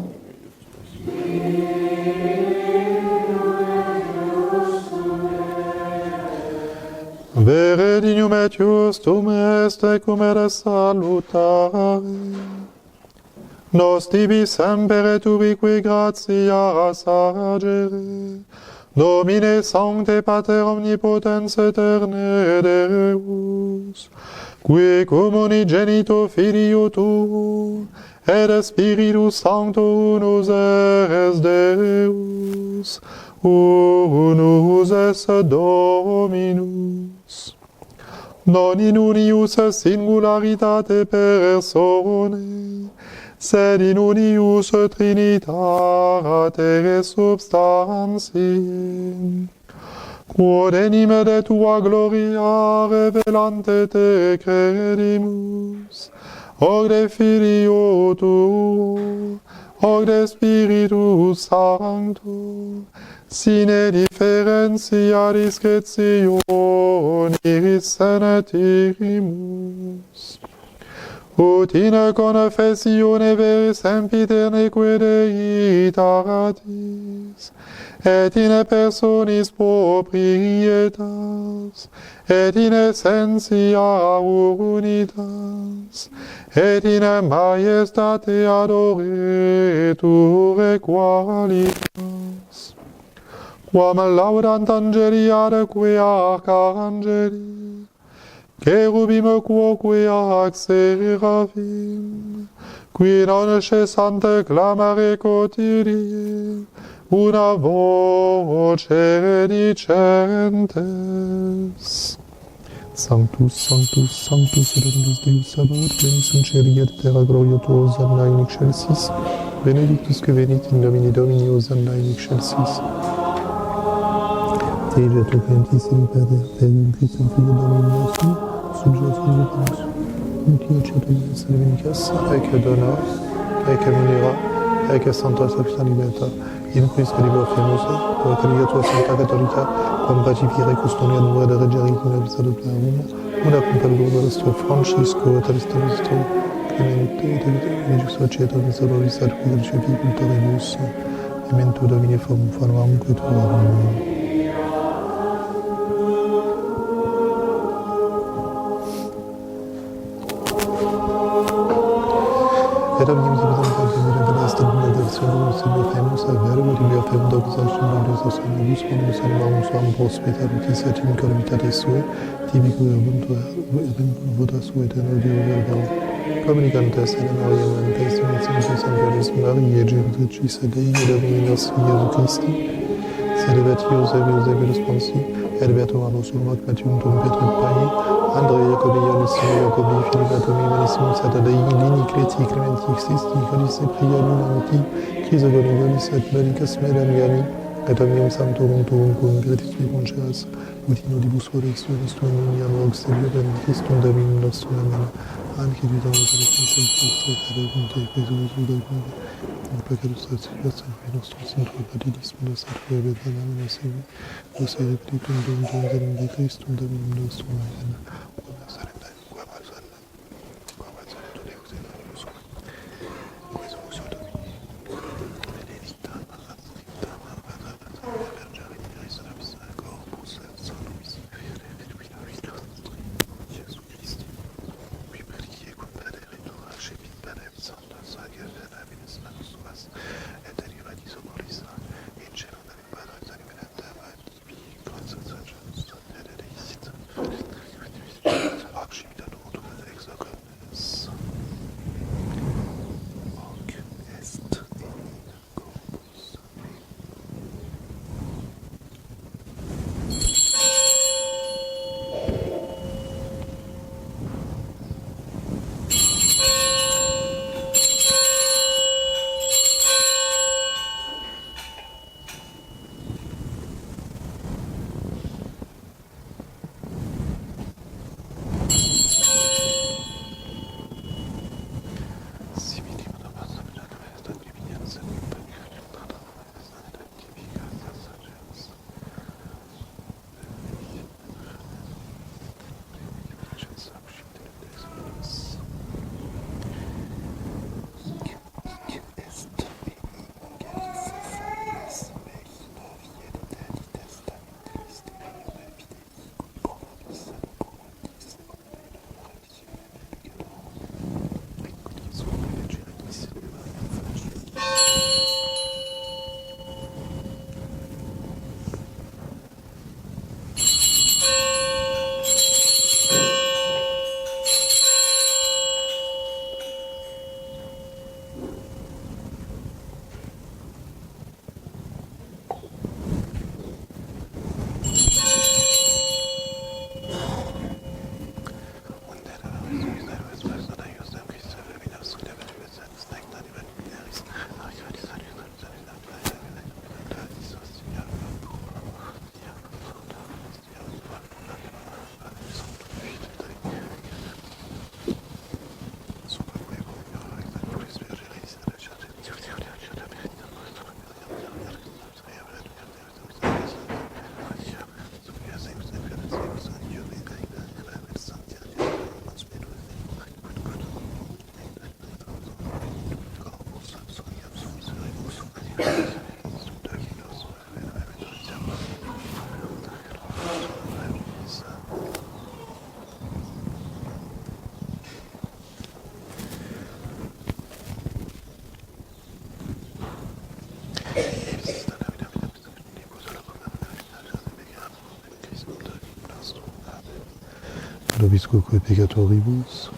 [SPEAKER 2] Vere dignum et justum est cum et salutare. Nos tibi semper et ubique gratias agere. Domine Sancte Pater Omnipotens Eterne Deus, qui cum unigenito Filio Tuo, et Spiritus Sancto unus es Deus, unus es Dominus. Non in unius singularitate personae, sed in unius Trinitate substantiae, quod anime de tua gloria revelante te credimus, hoc de Filio tuo, hoc de Spiritus Sancto, sine differentia discretionis senetimus. Ut in confessione veris sempiterne deitatis, et in personis proprietas, et in essentia unitas, et in majestate adoretur qualitas. Quam laudant angeliaque arcangeli, cherubim quoque ac seraphim, qui non cessante clamare quotidie, una voce dicentes. Sanctus, Sanctus, Sanctus, Redendus Deus Sabaoth, benedictus in cieli et terra gloria tua, Hosanna in excelsis, benedictus que venit in nomine Domini, Hosanna in excelsis. Te veto gentissimi Pater, per Christum Figlio Domini nostrum, subjus Jesu, Mutia Cetum Salvinicas, ecce dona, ecce munera, ecce Santa Sancta Liberta, in Christ Liber Femosa, per Caliatua Santa Cattolica, quam pacifiere custodia numera de regerit in abisa de Plarum, una compello vostro Francisco, talista vostro, Clemente, et justa ceto miseroris ad qui recepi cultoribus, memento Domine fanuam quetuarum. Et omnium sibusam sanctum et revelastum Sibir femus verbo Libia fem docus Deus sanibus bonus animarum suam hospitalitis et in calamitate sue tibico voda sua eterno Deo verbal communicantes et orientantes in Sanctus Mariae Genetricis Dei et Domini nostri Iesu Christi sed Eusebio Sponsi et Bertomano Sulmac Matium Tom Petrum Pae Andrei Jacobi Ionissimo Jacobi Philippa Tomi Manissimum et Dei Lini Cleti Clementi Xisti Codice Priani Mamuti Chrysogoni Ionis et Medicus Medamiani et omnium Sanctorum Tuum cum gratifici conceas ut in odibus volex tuus uniam auxilium Christum Dominum nostrum amen. Anche di Domino per il Cristo e per Gesù peccatus satisfaction nostrum sintra patilis nos et betanam nasimi nos repetitum dum de Christum Dominum nostrum amen. nobiscoque peccatoribus,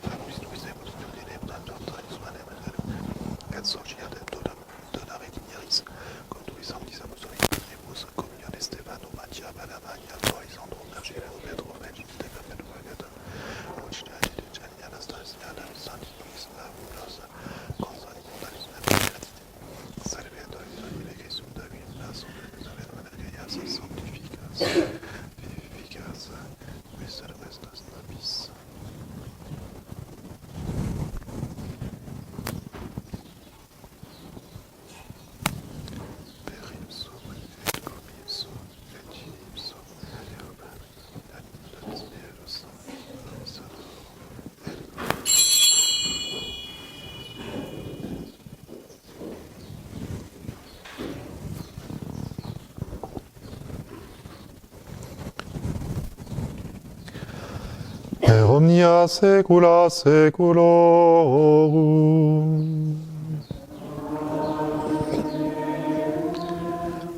[SPEAKER 2] per omnia saecula saeculorum.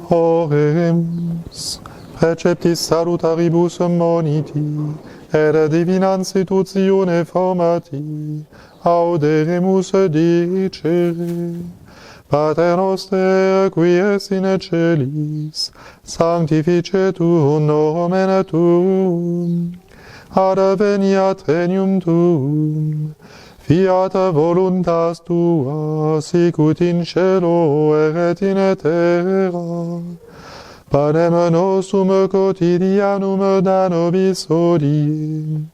[SPEAKER 2] Oremus, preceptis salutaribus moniti, et divina institutione formati, auderemus dicere. Pater noster, qui es in celis, sanctificetur nomen tuum, adveniat regnum tuum, fiat voluntas tua, sicut in cielo et in terra. Panem nostrum quotidianum da nobis hodie,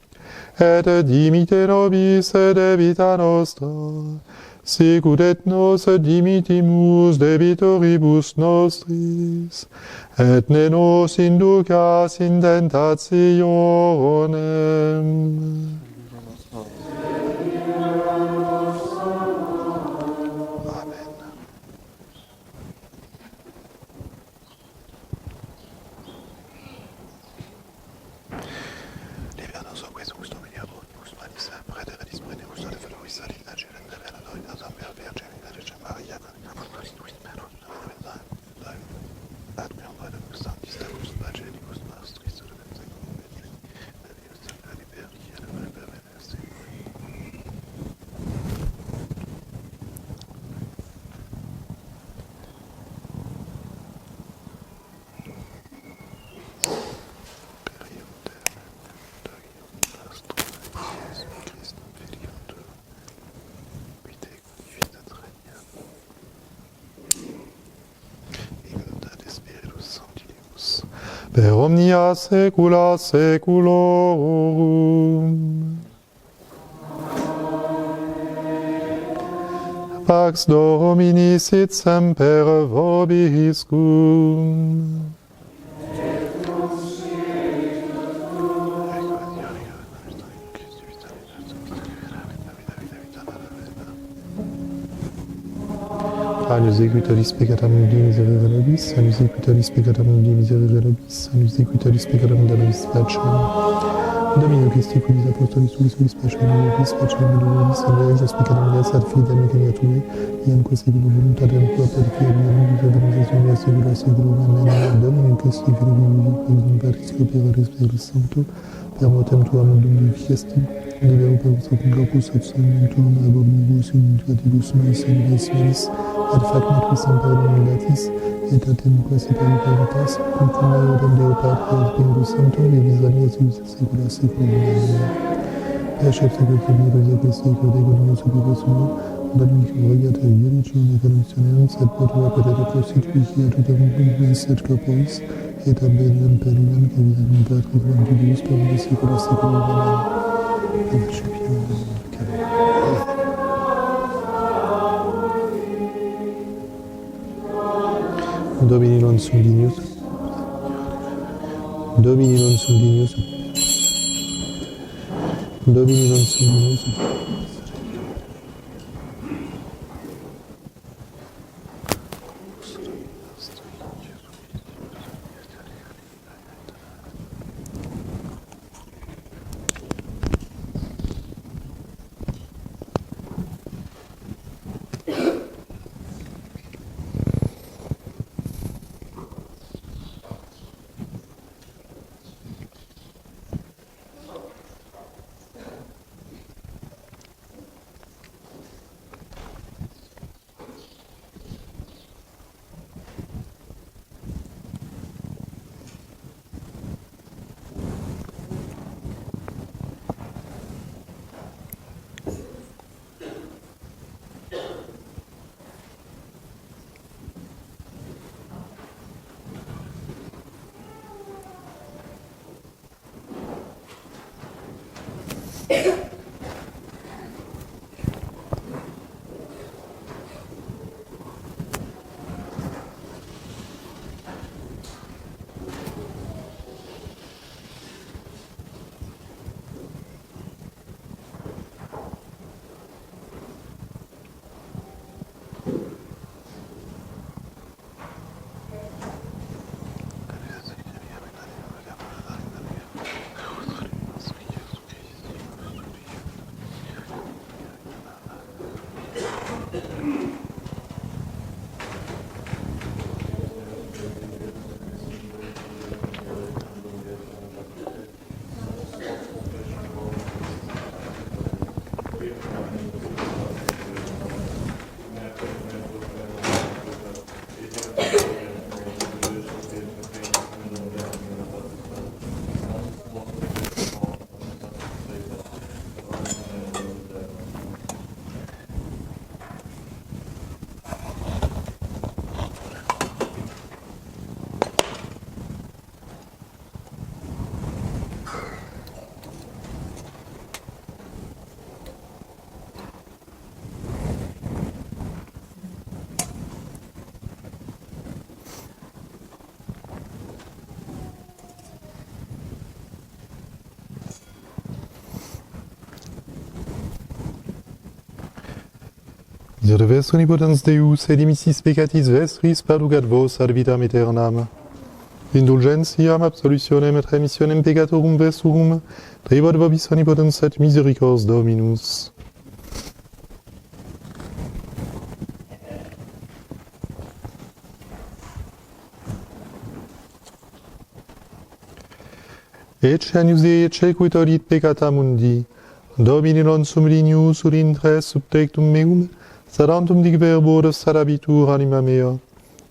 [SPEAKER 2] et dimite nobis debita nostra, sicut et nos dimitimus debitoribus nostris, et ne nos inducas in tentationem. Amen. Levianos oques gustum miniabur, gust manis, prederis preneus, de veloris salina, gelenda, veladorina, zamber, virgin, virgin, Maria, per omnia saecula saeculorum. Pax Domini sit semper vobiscum. Anus equitalis peccatam Dei miserere nobis, anus equitalis peccatam Dei miserere nobis, anus equitalis peccatam de nobis pacem. Domino Christi culis apostolis sulis pacem nobis pacem nobis, et exos peccatam meas ad fidem geniaturae, iam quae seculum voluntatem tua per fiat mea, organizatione secula seculum, amen. Domino Christi filii Patris Spiritus Sancto, per mortem tuam dum fiesti, libero per vostrum corpus et sanguinem tuum abominibus iniquitibus meis et meis, et fac metri semper latis, et atem quasi peritas, cum cum Deo Patria et Spiritus Sancto, vivis alias secula seculum. Amen. Per sceptico che mi rosa Christi, che dego Dio superiore suo, Dominic regata iuricium economicionem, sed potua perere prostitui tutem quis et corporis, et abeniam per iam, che visam Patris Vantidius, per de secula seculum. Amen. Domini non sum dignius. Domini non sum dignius. Domini non sum dignius. Miserere ves omnipotens Deus, et dimissis peccatis vestris paducat vos ad vitam aeternam. Indulgentiam, absolutionem et remissionem peccatorum vesturum, tribuat vobis omnipotens et misericors Dominus. Ecce agnus Dei, ecce qui tollit peccata mundi, Domini non sum lignus ut in tres subtectum meum, sarantum dic verbo de sadabitur anima mea.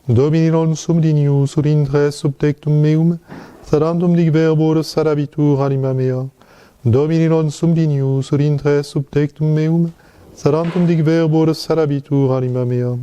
[SPEAKER 2] Domini non sum lignus ut in tres subtectum meum, sarantum dic verbo de sadabitur anima mea. Domini non sum lignus ut in tres subtectum meum, sarantum dic verbo de sadabitur anima mea.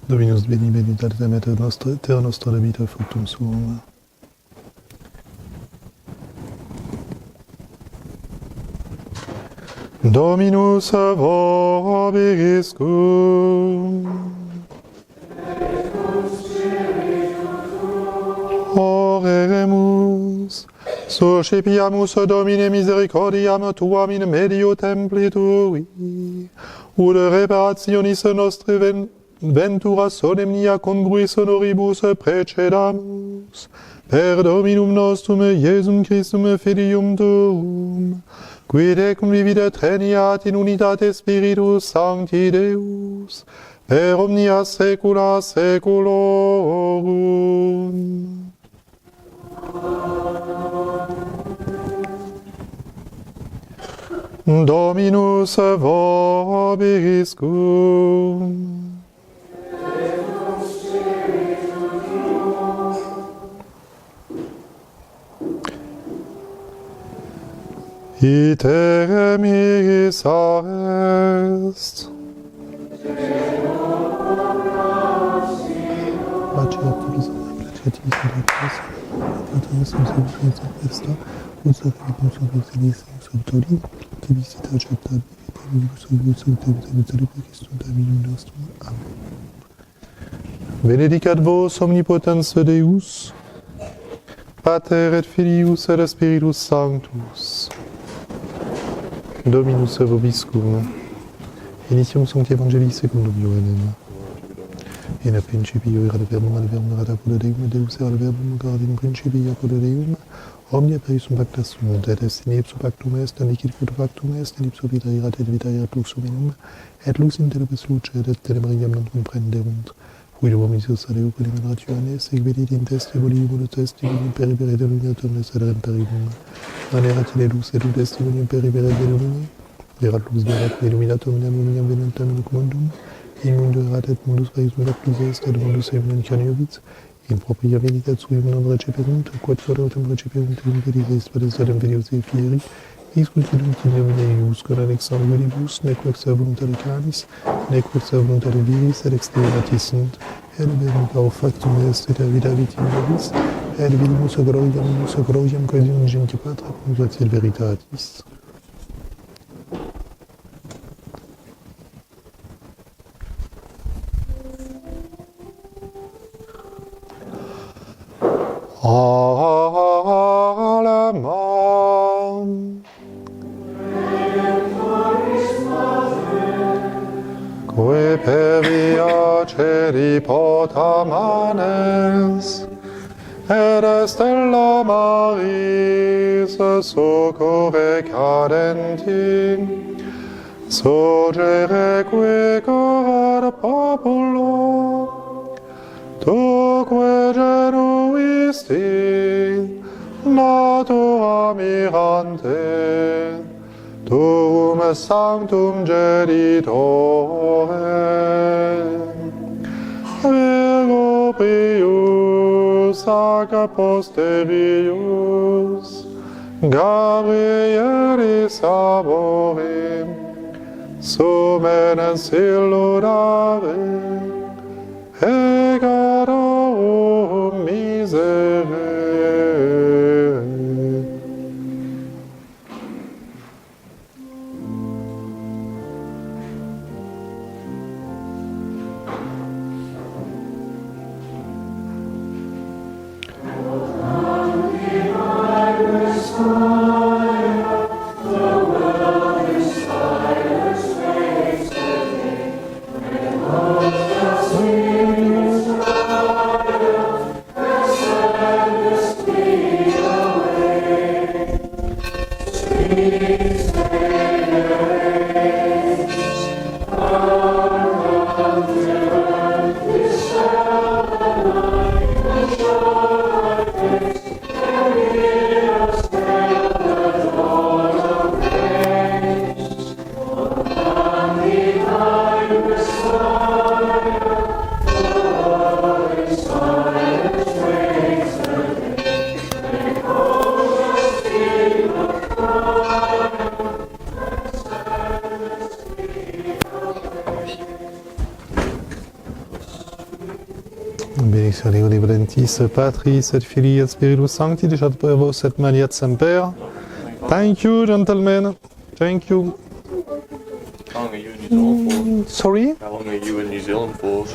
[SPEAKER 2] Dominus veni benedicta Mater nostra, terra nostra labita fructum suum. Dominus vobiscum. Oremus. Suscipiamus Domine misericordiam tuam in medio templi tui, ut reparationis nostri ventura solemnia congruis honoribus precedamus, per Dominum nostrum Iesum Christum Filium tuum, quid ecum vivit treniat in unitate Spiritus Sancti Deus, per omnia saecula saeculorum. Dominus vobiscum. Ite mis est. Benedicat vos omnipotens Deus, Pater et Filius et Spiritus Sanctus. Dominus vobiscum. Initium sancti evangelii secundum Ioannem. In a principio erat verbum, ad verbum erat apud Deum, Deus erat verbum, erat in principio apud Deum. Omnia per ipsum pacta sunt, et est in ipso pactum est, nicid quod pactum est, in ipso vita erat, et vita erat lux hominum, et lux in tenebris lucet, et tenebrinam non comprenderunt. Quid omnis adeo quid in rationes, equidit in testimonium ut testimonium peribere de luminiatum et sed peribum. Manerat in lux et testimonium peribere de lumini, erat lux verat illuminatum in luminiam venentem in mundum, in mundo erat et mundus reisum lactus est, et mundus eum caniovit, in propria venitat suum non receperunt, quod foratum receperunt in veritas padestem venius et fieri, iscultidum timem eius, con annexam iudibus, neque ex voluntate canis, neque ex voluntate viris, et externatis sunt, et verbum caro factum est, et vita vitim nobis, et vidimus gloriam coesium genti Patre, et veritatis. Alamam. Que per via ceri potamanes, et stella Maris succurre cadenti, surgereque cor populo, tuque genuisti, natura mirante, tuum sanctum geditore, Virgo pius ac posterius, Gabrielis aborim, sumenens illudare, egarum misere. Benedicere Deo Librentis, Patris et Filii et Spiritus Sancti, disat per vos et maniat semper. Thank you, gentlemen. Thank you.
[SPEAKER 1] How long are you in New Zealand for?
[SPEAKER 2] Sorry?
[SPEAKER 1] How long are you in New Zealand for?